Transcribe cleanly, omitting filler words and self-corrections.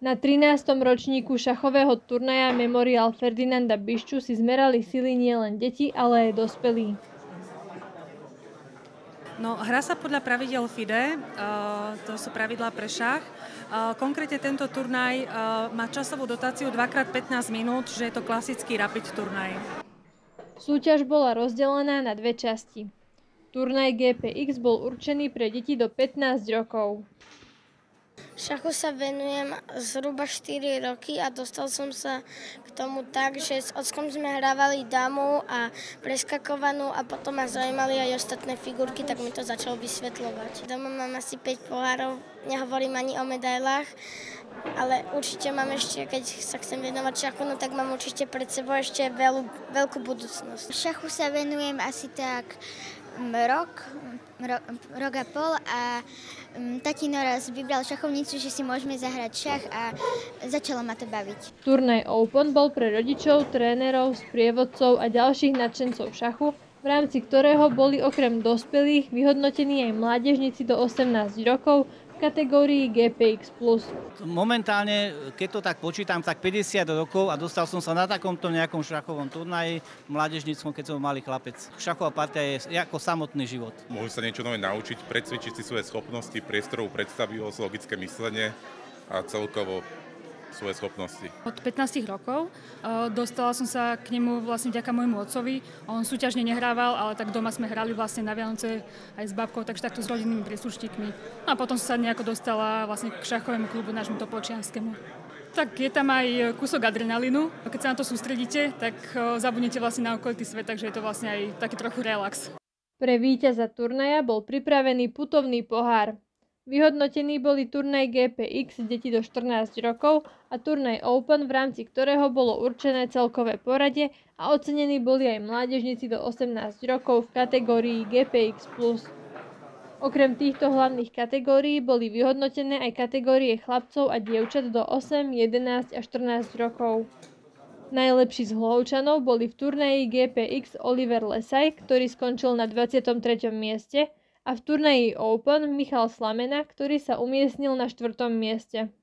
Na 13. ročníku šachového turnaja Memorial Ferdinanda Bišču si zmerali sily nielen deti, ale aj dospelí. No, hrá sa podľa pravidel FIDE, to sú pravidlá pre šach. Konkrétne tento turnaj má časovú dotáciu 2x15 minút, že je to klasický rapid turnaj. Súťaž bola rozdelená na dve časti. Turnaj GPX bol určený pre deti do 15 rokov. Šachu sa venujem zhruba 4 roky a dostal som sa k tomu tak, že s ockom sme hrávali damu a preskakovanú a potom ma zaujímali aj ostatné figurky, tak mi to začal vysvetľovať. Doma mám asi 5 pohárov, nehovorím ani o medailách, ale určite mám ešte, keď sa chcem venovať šachu, no tak mám určite pred sebou ešte veľkú budúcnosť. Šachu sa venujem asi tak rok a pol a tatino raz vybral šachovnicu, že si môžeme zahrať šach a začalo ma to baviť. Turnaj Open bol pre rodičov, trénerov, sprievodcov a ďalších nadšencov šachu, v rámci ktorého boli okrem dospelých vyhodnotení aj mládežníci do 18 rokov v kategórii GPX+. Momentálne, keď to tak počítam, tak 50 rokov a dostal som sa na takomto nejakom šachovom turnaji mládežníckom, keď som malý chlapec. Šachová partia je ako samotný život. Môžu sa niečo nové naučiť, precvičiť si svoje schopnosti, priestorovú predstavivosť, logické myslenie a celkovo svoje schopnosti. Od 15 rokov dostala som sa k nemu vlastne vďaka môjmu otcovi. On súťažne nehrával, ale tak doma sme hrali vlastne na Vianoce aj s babkou, takže takto s rodinnými príslušníkmi. A potom som sa nejako dostala vlastne k šachovému klubu nášmu topolčianskému. Tak je tam aj kúsok adrenalínu. Keď sa na to sústredíte, tak zabudnete vlastne na okolitý svet, takže je to vlastne aj taký trochu relax. Pre víťaza turnaja bol pripravený putovný pohár. Vyhodnotení boli turnaj GPX deti do 14 rokov a turnaj Open, v rámci ktorého bolo určené celkové poradie a ocenení boli aj mládežníci do 18 rokov v kategórii GPX+. Okrem týchto hlavných kategórií boli vyhodnotené aj kategórie chlapcov a dievčat do 8, 11 a 14 rokov. Najlepší z Hlovčanov boli v turnaji GPX Oliver Lesaj, ktorý skončil na 23. mieste, a v turnaji Open Michal Slamena, ktorý sa umiestnil na 4. mieste.